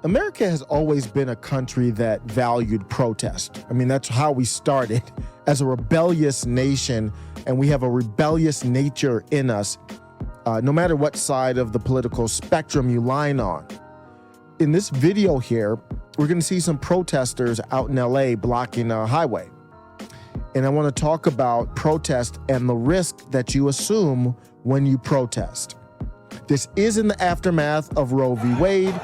America has always been a country that valued protest. I mean, that's how we started as a rebellious nation, and we have a rebellious nature in us, no matter what side of the political spectrum you line on. In this video here, we're gonna see some protesters out in LA blocking a highway. And I wanna talk about protest and the risk that you assume when you protest. This is in the aftermath of Roe v. Wade,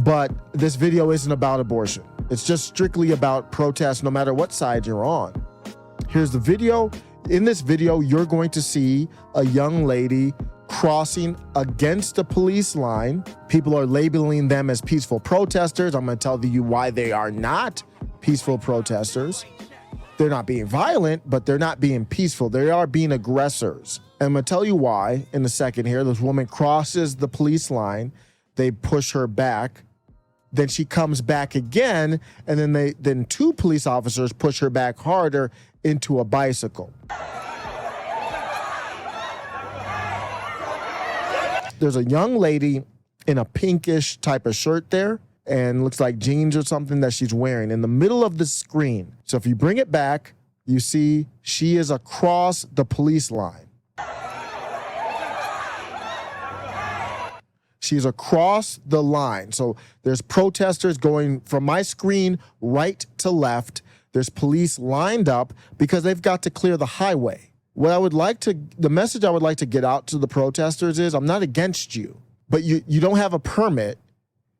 but this video isn't about abortion. It's just strictly about protest no matter what side you're on. Here's the video. In this video, you're going to see a young lady crossing against a police line. People are labeling them as peaceful protesters. I'm going to tell you why they are not peaceful protesters. They're not being violent, but they're not being peaceful. They are being aggressors. And I'm going to tell you why in a second here. This woman crosses the police line. They push her back. Then she comes back again, and then two police officers push her back harder into a bicycle. There's a young lady in a pinkish type of shirt there, and looks like jeans or something that she's wearing in the middle of the screen. So if you bring it back, you see she is across the police line. She's across the line. So there's protesters going from my screen right to left. There's police lined up because they've got to clear the highway. The message I would like to get out to the protesters is I'm not against you, but you don't have a permit.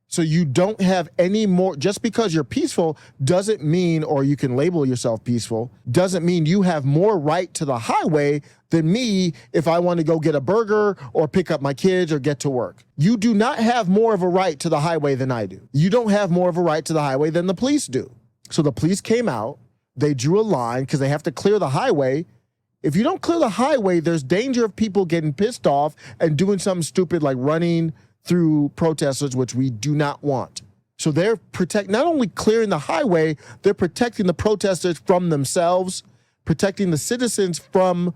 So you don't have any more, just because you're peaceful doesn't mean, or you can label yourself peaceful, doesn't mean you have more right to the highway than me if I want to go get a burger or pick up my kids or get to work. You do not have more of a right to the highway than I do. You don't have more of a right to the highway than the police do. So the police came out, they drew a line because they have to clear the highway. If you don't clear the highway, there's danger of people getting pissed off and doing something stupid like running through protesters, which we do not want. So they're not only clearing the highway, they're protecting the protesters from themselves, protecting the citizens from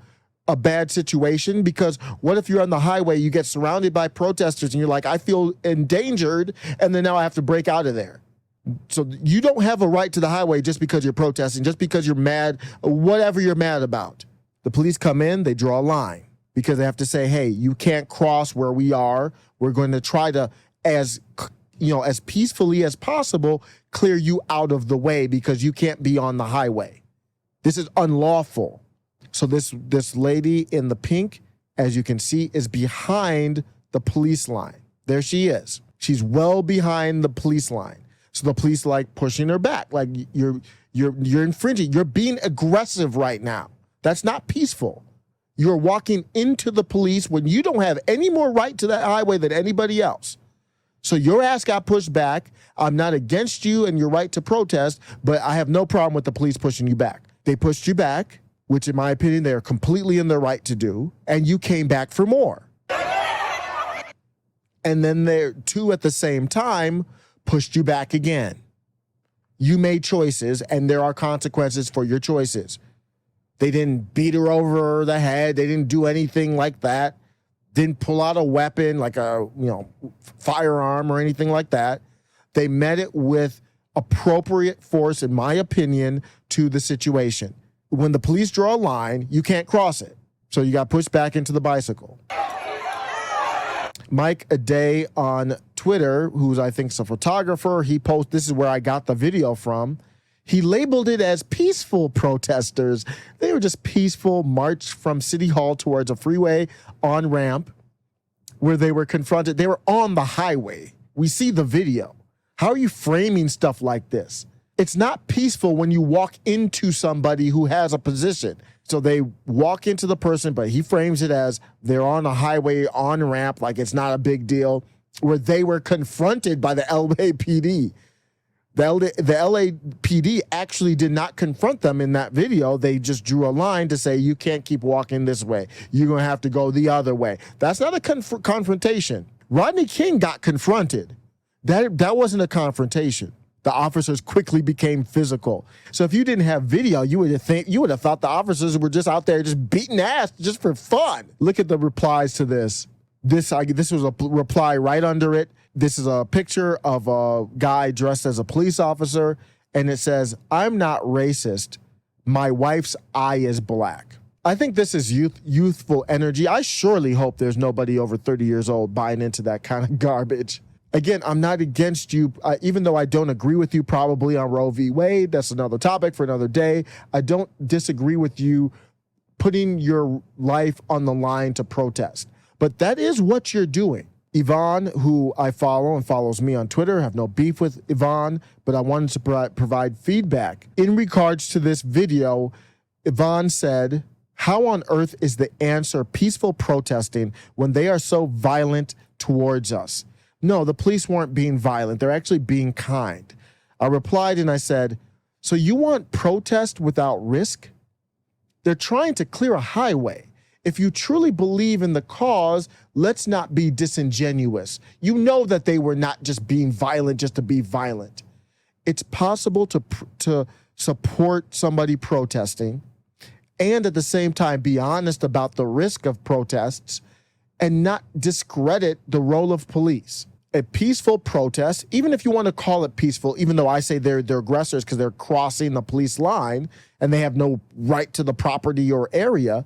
a bad situation. Because what if you're on the highway, you get surrounded by protesters and you're like, I feel endangered, and then now I have to break out of there. So you don't have a right to the highway just because you're protesting, just because you're mad, whatever you're mad about. The police come in, they draw a line because they have to say, hey, you can't cross where we are. We're going to try to, as peacefully as possible, clear you out of the way because you can't be on the highway. This is unlawful. So this lady in the pink, as you can see, is behind the police line. There she is. She's well behind the police line. So the police like pushing her back, like you're infringing. You're being aggressive right now. That's not peaceful. You're walking into the police when you don't have any more right to that highway than anybody else. So your ass got pushed back. I'm not against you and your right to protest, but I have no problem with the police pushing you back. They pushed you back, which in my opinion, they are completely in their right to do, and you came back for more. And then they two at the same time pushed you back again. You made choices, and there are consequences for your choices. They didn't beat her over the head. They didn't do anything like that. Didn't pull out a weapon like a firearm or anything like that. They met it with appropriate force, in my opinion, to the situation. When the police draw a line, you can't cross it. So you got pushed back into the bicycle. Mike Aday on Twitter, who's I think is a photographer, he posted, this is where I got the video from. He labeled it as peaceful protesters. They were just peaceful march from City Hall towards a freeway on-ramp where they were confronted. They were on the highway. We see the video. How are you framing stuff like this? It's not peaceful when you walk into somebody who has a position. So they walk into the person, but he frames it as they're on a highway on-ramp, like it's not a big deal, where they were confronted by the LAPD. The LAPD actually did not confront them in that video. They just drew a line to say, you can't keep walking this way. You're going to have to go the other way. That's not a confrontation. Rodney King got confronted. That wasn't a confrontation. The officers quickly became physical. So if you didn't have video, you would have thought the officers were just out there just beating ass just for fun. Look at the replies to this. This was a reply right under it. This is a picture of a guy dressed as a police officer, and it says, "I'm not racist. My wife's eye is black." I think this is youthful energy. I surely hope there's nobody over 30 years old buying into that kind of garbage. Again, I'm not against you, even though I don't agree with you probably on Roe v. Wade. That's another topic for another day. I don't disagree with you putting your life on the line to protest. But that is what you're doing. Yvonne, who I follow and follows me on Twitter, I have no beef with Yvonne, but I wanted to provide feedback. In regards to this video, Yvonne said, "How on earth is the answer peaceful protesting when they are so violent towards us?" No, the police weren't being violent. They're actually being kind. I replied and I said, "So you want protest without risk? They're trying to clear a highway. If you truly believe in the cause, let's not be disingenuous. You know that they were not just being violent just to be violent. It's possible to support somebody protesting and at the same time be honest about the risk of protests and not discredit the role of police. A peaceful protest, even if you want to call it peaceful, even though I say they're aggressors because they're crossing the police line and they have no right to the property or area,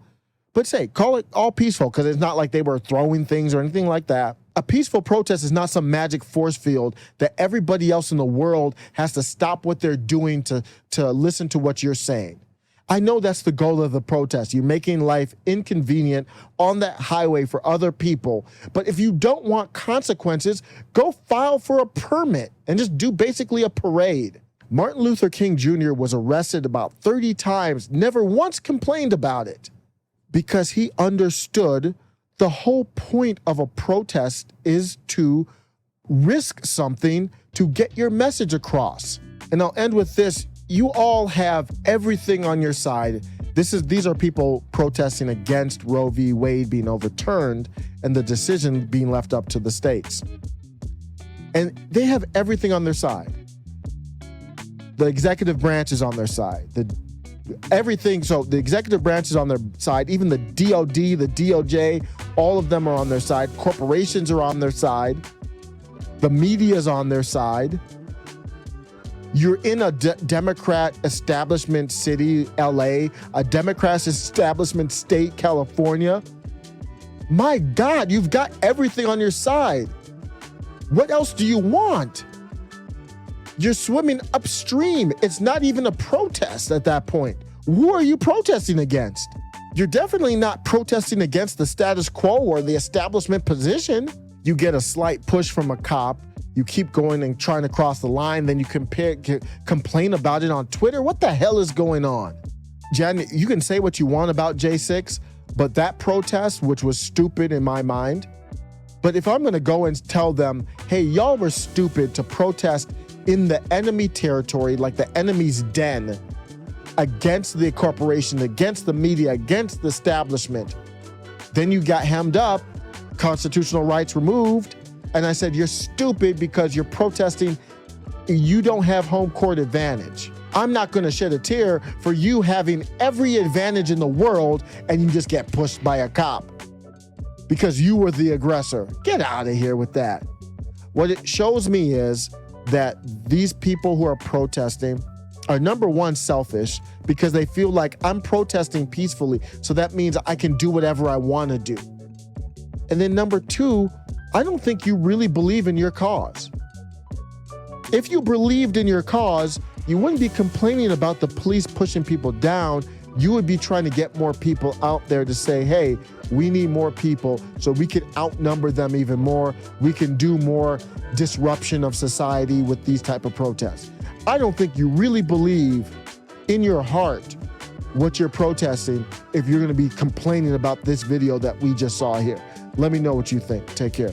but say, call it all peaceful because it's not like they were throwing things or anything like that. A peaceful protest is not some magic force field that everybody else in the world has to stop what they're doing to listen to what you're saying. I know that's the goal of the protest. You're making life inconvenient on that highway for other people. But if you don't want consequences, go file for a permit and just do basically a parade. Martin Luther King Jr. was arrested about 30 times, never once complained about it, because he understood the whole point of a protest is to risk something to get your message across. And I'll end with this. You all have everything on your side. These are people protesting against Roe v. Wade being overturned and the decision being left up to the states. And they have everything on their side. The executive branch is on their side. So the executive branch is on their side. Even the DOD, the DOJ, all of them are on their side. Corporations are on their side. The media is on their side. You're in a Democrat establishment city, LA, a Democrat establishment state, California. My God, you've got everything on your side. What else do you want? You're swimming upstream. It's not even a protest at that point. Who are you protesting against? You're definitely not protesting against the status quo or the establishment position. You get a slight push from a cop. You keep going and trying to cross the line. Then you complain about it on Twitter. What the hell is going on? Jen, you can say what you want about J6, but that protest, which was stupid in my mind, but if I'm going to go and tell them, hey, y'all were stupid to protest in the enemy territory, like the enemy's den, against the corporation, against the media, against the establishment, then you got hemmed up, constitutional rights removed. And I said, you're stupid because you're protesting. You don't have home court advantage. I'm not going to shed a tear for you having every advantage in the world and you just get pushed by a cop because you were the aggressor. Get out of here with that. What it shows me is that these people who are protesting are, number one, selfish because they feel like I'm protesting peacefully, so that means I can do whatever I want to do. And then number two, I don't think you really believe in your cause. If you believed in your cause, you wouldn't be complaining about the police pushing people down. You would be trying to get more people out there to say, hey, we need more people so we can outnumber them even more. We can do more disruption of society with these type of protests. I don't think you really believe in your heart what you're protesting if you're going to be complaining about this video that we just saw here. Let me know what you think. Take care.